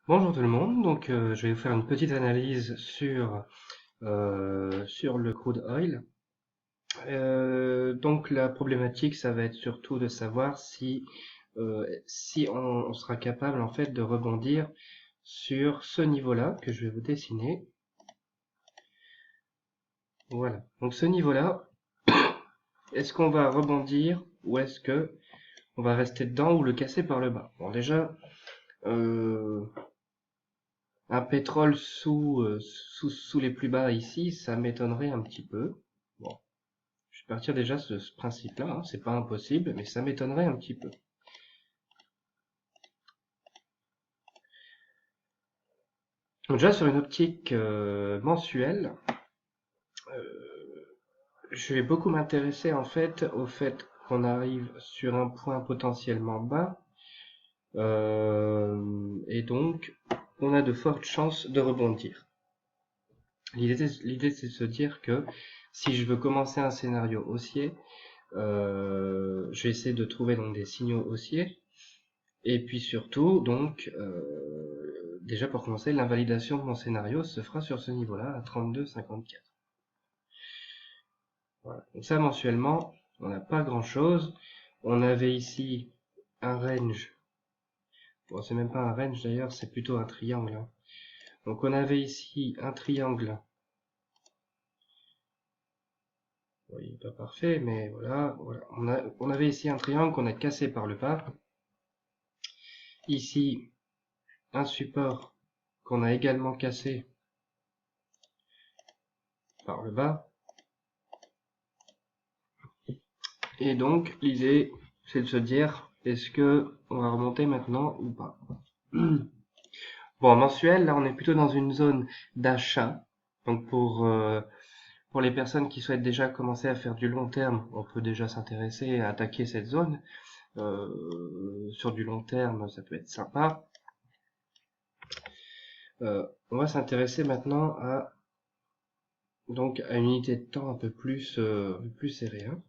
Bonjour tout le monde, donc je vais vous faire une petite analyse sur le crude oil. Donc la problématique, ça va être surtout de savoir si on sera capable en fait de rebondir sur ce niveau-là que je vais vous dessiner. Voilà, donc ce niveau-là, est-ce qu'on va rebondir ou est-ce que on va rester dedans ou le casser par le bas? Bon déjà, euh, un pétrole sous les plus bas ici, ça m'étonnerait un petit peu. Bon, je vais partir déjà de ce principe-là, hein, c'est pas impossible, mais ça m'étonnerait un petit peu. Donc déjà sur une optique mensuelle, je vais beaucoup m'intéresser en fait au fait qu'on arrive sur un point potentiellement bas, et donc on a de fortes chances de rebondir. L'idée c'est de se dire que si je veux commencer un scénario haussier, je vais essayer de trouver donc des signaux haussiers. Et puis surtout, donc, déjà pour commencer, l'invalidation de mon scénario se fera sur ce niveau-là, à 32,54. Voilà. Donc ça, mensuellement, on n'a pas grand-chose. On avait ici un range. Bon, c'est même pas un range d'ailleurs, c'est plutôt un triangle, hein. Donc on avait ici un triangle. Bon, il n'est pas parfait, mais voilà. On avait ici un triangle qu'on a cassé par le bas. Ici, un support qu'on a également cassé par le bas. Et donc, l'idée, c'est de se dire, est-ce que on va remonter maintenant ou pas? Bon, en mensuel, là, on est plutôt dans une zone d'achat. Donc, pour les personnes qui souhaitent déjà commencer à faire du long terme, on peut déjà s'intéresser à attaquer cette zone. Sur du long terme, ça peut être sympa. On va s'intéresser maintenant donc, à une unité de temps un peu plus serrée, hein.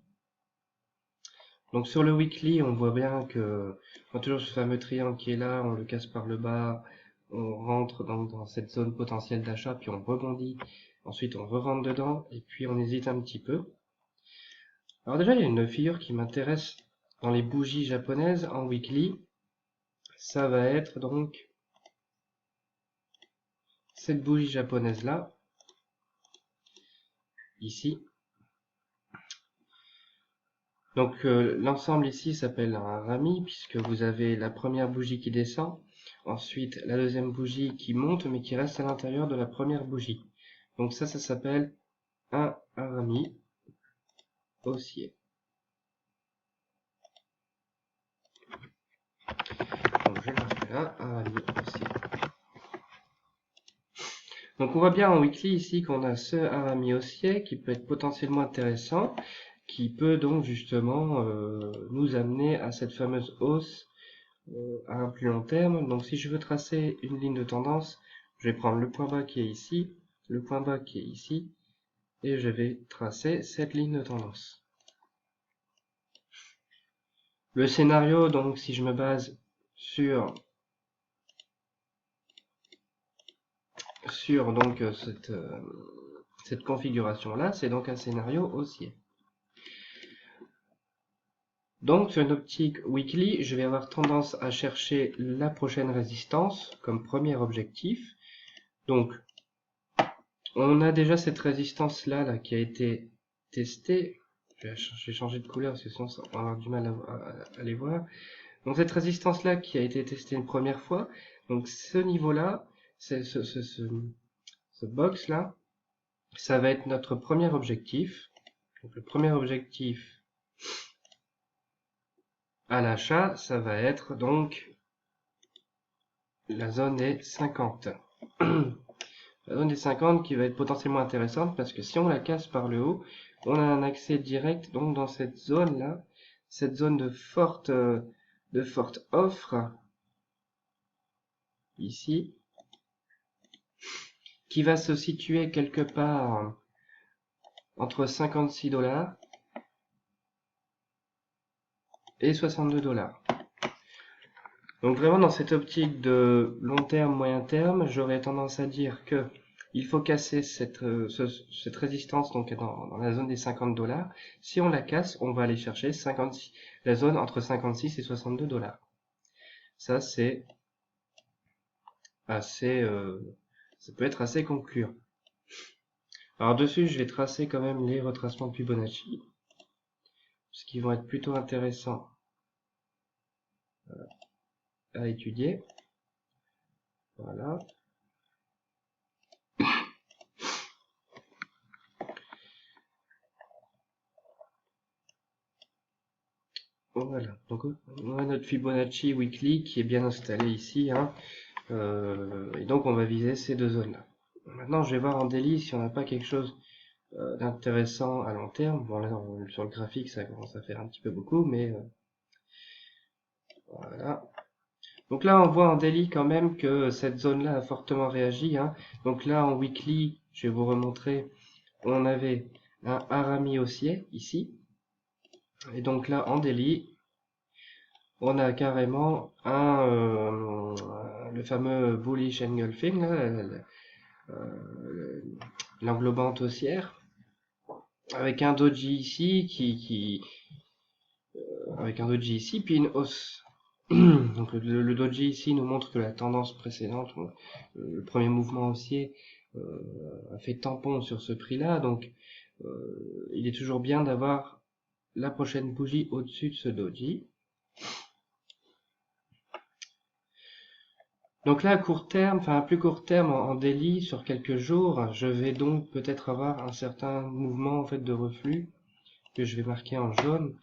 Donc sur le weekly, on voit bien que toujours ce fameux triangle qui est là, on le casse par le bas, on rentre dans cette zone potentielle d'achat, puis on rebondit, ensuite on re-rentre dedans, et puis on hésite un petit peu. Alors déjà, il y a une figure qui m'intéresse dans les bougies japonaises en weekly, ça va être donc cette bougie japonaise là, ici. Donc l'ensemble ici s'appelle un rami, puisque vous avez la première bougie qui descend, ensuite la deuxième bougie qui monte, mais qui reste à l'intérieur de la première bougie. Donc ça s'appelle un rami haussier. Donc je le refais là, un rami haussier. Donc on voit bien en weekly ici qu'on a ce rami haussier qui peut être potentiellement intéressant, qui peut donc justement nous amener à cette fameuse hausse à un plus long terme. Donc si je veux tracer une ligne de tendance, je vais prendre le point bas qui est ici, le point bas qui est ici, et je vais tracer cette ligne de tendance. Le scénario, donc si je me base sur donc cette configuration là, c'est donc un scénario haussier. Donc sur une optique weekly, je vais avoir tendance à chercher la prochaine résistance comme premier objectif. Donc on a déjà cette résistance là qui a été testée. Je vais changer de couleur parce que sinon on va avoir du mal à les voir. Donc cette résistance là qui a été testée une première fois, donc ce niveau là, ce box là, ça va être notre premier objectif. Donc le premier objectif à l'achat, ça va être donc la zone des 50. La zone des 50 qui va être potentiellement intéressante parce que si on la casse par le haut, on a un accès direct donc dans cette zone là, cette zone de forte offre ici, qui va se situer quelque part entre 56 $ et 62 $. Donc vraiment dans cette optique de long terme, moyen terme, j'aurais tendance à dire que il faut casser cette résistance donc dans la zone des 50 $. Si on la casse, on va aller chercher la zone entre 56 et 62 $. Ça c'est assez, ça peut être assez concluant. Alors dessus, je vais tracer quand même les retracements de Fibonacci, ce qui vont être plutôt intéressants à étudier. Voilà. Voilà. Donc on a notre Fibonacci weekly qui est bien installé ici, hein. Et donc on va viser ces deux zones-là. Maintenant, je vais voir en daily si on n'a pas quelque chose d'intéressant à long terme. Bon là, sur le graphique, ça commence à faire un petit peu beaucoup, mais voilà. Donc là, on voit en daily quand même que cette zone-là a fortement réagi, hein. Donc là, en weekly, je vais vous remontrer, on avait un harami haussier ici. Et donc là, en daily, on a carrément le fameux bullish engulfing, l'englobante haussière, avec un doji ici avec un doji ici, puis une hausse. Donc le doji ici nous montre que la tendance précédente, le premier mouvement haussier, a fait tampon sur ce prix-là, donc il est toujours bien d'avoir la prochaine bougie au-dessus de ce doji. Donc là, à court terme, enfin à plus court terme, en daily, sur quelques jours, je vais donc peut-être avoir un certain mouvement en fait de reflux que je vais marquer en jaune.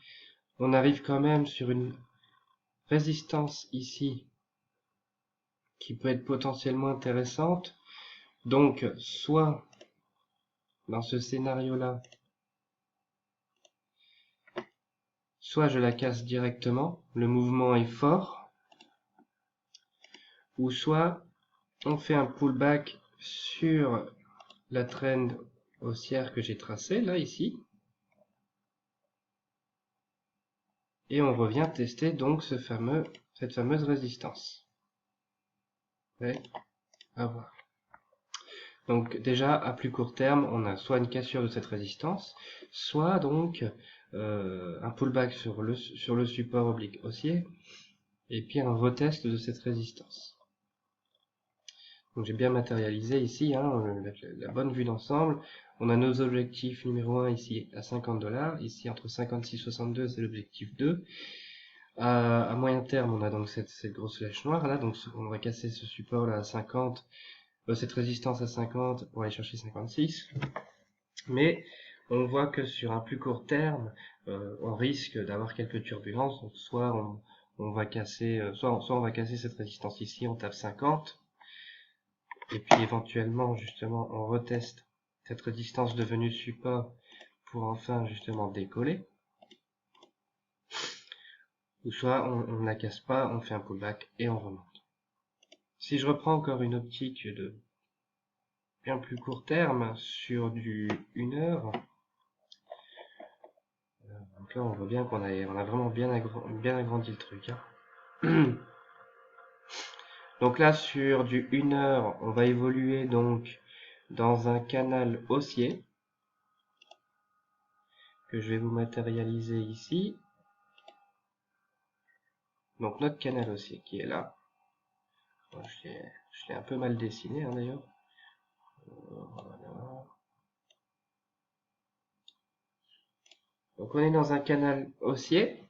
On arrive quand même sur une résistance ici qui peut être potentiellement intéressante. Donc, soit dans ce scénario-là, soit je la casse directement, le mouvement est fort, ou soit on fait un pullback sur la trend haussière que j'ai tracée, là, ici, et on revient tester donc cette fameuse résistance. Ouais, à voir. Donc déjà, à plus court terme, on a soit une cassure de cette résistance, soit donc un pullback sur le support oblique haussier, et puis un retest de cette résistance. Donc j'ai bien matérialisé ici la bonne vue d'ensemble. On a nos objectifs numéro 1 ici à 50 $, ici entre 56 et 62 c'est l'objectif 2. À moyen terme, on a donc cette grosse flèche noire là, donc on va casser ce support là à 50, cette résistance à 50 pour aller chercher 56. Mais on voit que sur un plus court terme, on risque d'avoir quelques turbulences. Donc soit on va casser, soit on va casser cette résistance ici, on tape 50, et puis éventuellement justement on reteste cette résistance devenue support pour enfin justement décoller. Ou soit on ne la casse pas, on fait un pullback et on remonte. Si je reprends encore une optique de bien plus court terme sur du 1 heure, donc là on voit bien qu'on a vraiment bien agrandi le truc, hein. Donc là sur du 1 heure, on va évoluer donc dans un canal haussier que je vais vous matérialiser ici. Donc notre canal haussier qui est là. Bon, je l'ai un peu mal dessiné hein, d'ailleurs. Voilà. Donc on est dans un canal haussier.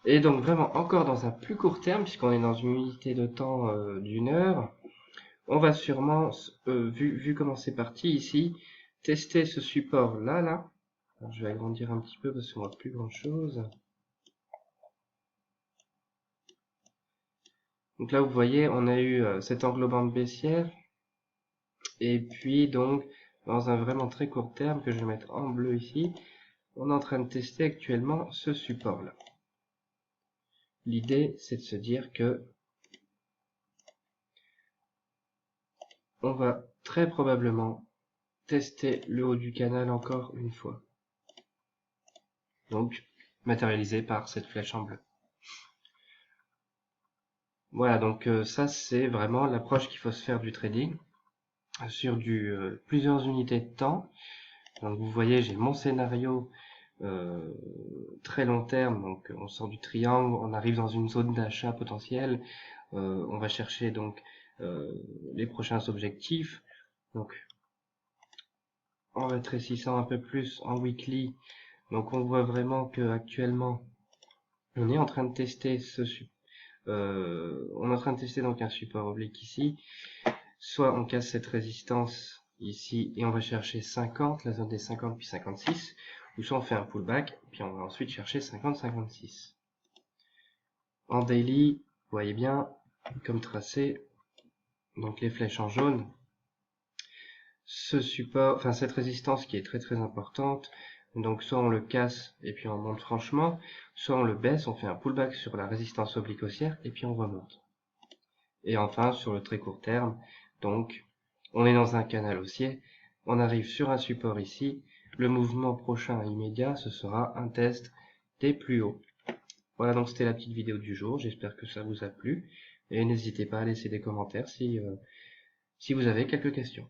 Et donc vraiment encore dans un plus court terme, puisqu'on est dans une unité de temps d'1 heure, on va sûrement, vu comment c'est parti ici, tester ce support là. Alors, je vais agrandir un petit peu parce qu'on voit plus grand chose. Donc là vous voyez, on a eu cette englobante baissière, et puis donc dans un vraiment très court terme, que je vais mettre en bleu ici, on est en train de tester actuellement ce support là. L'idée c'est de se dire que on va très probablement tester le haut du canal encore une fois. Donc matérialisé par cette flèche en bleu. Voilà, donc ça c'est vraiment l'approche qu'il faut se faire du trading sur plusieurs unités de temps. Donc vous voyez, j'ai mon scénario euh, très long terme, donc on sort du triangle, on arrive dans une zone d'achat potentielle, on va chercher donc les prochains objectifs. Donc en rétrécissant un peu plus en weekly, donc on voit vraiment que actuellement on est en train de tester on est en train de tester donc un support oblique ici. Soit on casse cette résistance ici et on va chercher 50, la zone des 50 puis 56, ou soit on fait un pullback puis on va ensuite chercher 50-56. En daily, vous voyez bien, comme tracé, donc les flèches en jaune, ce support, enfin cette résistance qui est très très importante, donc soit on le casse et puis on monte franchement, soit on le baisse, on fait un pullback sur la résistance oblique haussière et puis on remonte. Et enfin, sur le très court terme, donc, on est dans un canal haussier, on arrive sur un support ici, le mouvement prochain immédiat, ce sera un test des plus hauts. Voilà, donc c'était la petite vidéo du jour, j'espère que ça vous a plu, et n'hésitez pas à laisser des commentaires si vous avez quelques questions.